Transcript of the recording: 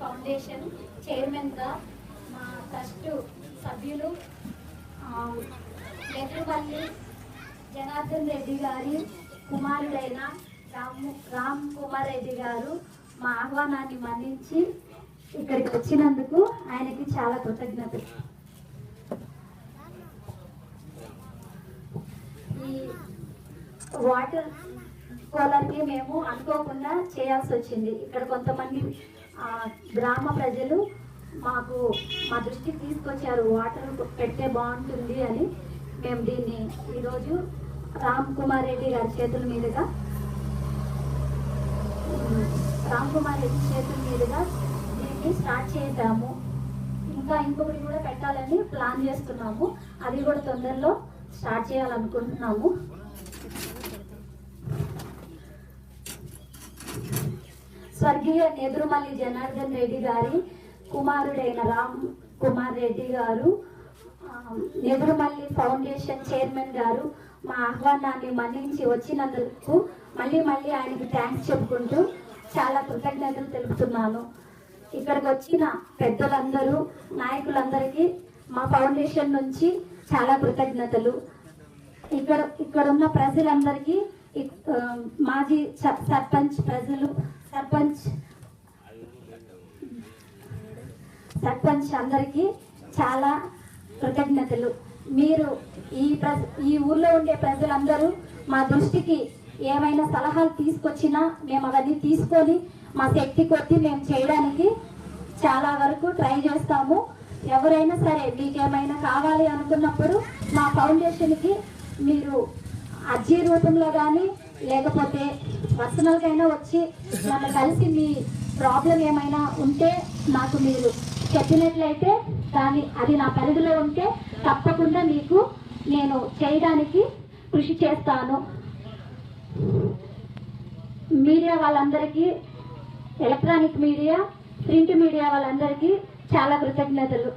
Foundation చైర్మన్గా మా trust సభ్యులు నెట్రుపల్లి జనార్దన్ రెడ్డి గారి కుమారుడైన రామ్ కుమార్ రెడ్డి గారు మా ఆహ్వానాన్ని మన్నించి ఇక్కడికి వచ్చినందుకు ఆయనకి చాలా కృతజ్ఞతలు. ఈ వాటర్ కోలర్కి మేము అనుకోకుండా చేయాల్సి వచ్చింది. ఇక్కడ కొంతమంది గ్రామ ప్రజలు మా దృష్టికి తీసుకొచ్చారు, వాటర్ పెడితే బాగుంటుంది అని. మేము దీన్ని ఈరోజు రామ్ కుమార్ రెడ్డి గారి చేతుల మీదుగా దీన్ని స్టార్ట్ చేద్దాము. ఇంకా ఇంకొకటి కూడా పెట్టాలని ప్లాన్ చేస్తున్నాము. అది కూడా తొందరలో స్టార్ట్ చేయాలనుకుంటున్నాము. స్వర్గీయ నెదురుమల్లి జనార్దన్ రెడ్డి గారి కుమారుడైన రామ్ కుమార్ రెడ్డి గారు నెదురుమల్లి ఫౌండేషన్ చైర్మన్ గారు మా ఆహ్వానాన్ని మన్నించి వచ్చినందుకు మళ్ళీ ఆయనకి థ్యాంక్స్ చెప్పుకుంటూ చాలా కృతజ్ఞతలు తెలుపుతున్నాను. ఇక్కడికి వచ్చిన పెద్దలందరూ, నాయకులందరికీ మా ఫౌండేషన్ నుంచి చాలా కృతజ్ఞతలు. ఇక్కడున్న ప్రజలందరికీ, మాజీ సర్పంచ్ అందరికీ చాలా కృతజ్ఞతలు. మీరు ఈ ఊర్లో ఉండే ప్రజలందరూ మా దృష్టికి ఏమైనా సలహాలు తీసుకొచ్చినా మేము అవన్నీ తీసుకొని మా శక్తి కొద్ది మేము చేయడానికి చాలా వరకు ట్రై చేస్తాము. ఎవరైనా సరే మీకేమైనా కావాలి అనుకున్నప్పుడు మా ఫౌండేషన్కి మీరు అర్జీ రూపంలో కానీ లేకపోతే పర్సనల్గా వచ్చి నన్ను కలిసి మీ ప్రాబ్లం ఏమైనా ఉంటే నాకు మీరు చెప్పినట్లయితే అది నా పరిధిలో ఉంటే తప్పకుండా మీకు నేను చేయడానికి కృషి చేస్తాను. మీడియా వాళ్ళందరికీ, ఎలక్ట్రానిక్ మీడియా, ప్రింట్ మీడియా వాళ్ళందరికీ చాలా కృతజ్ఞతలు.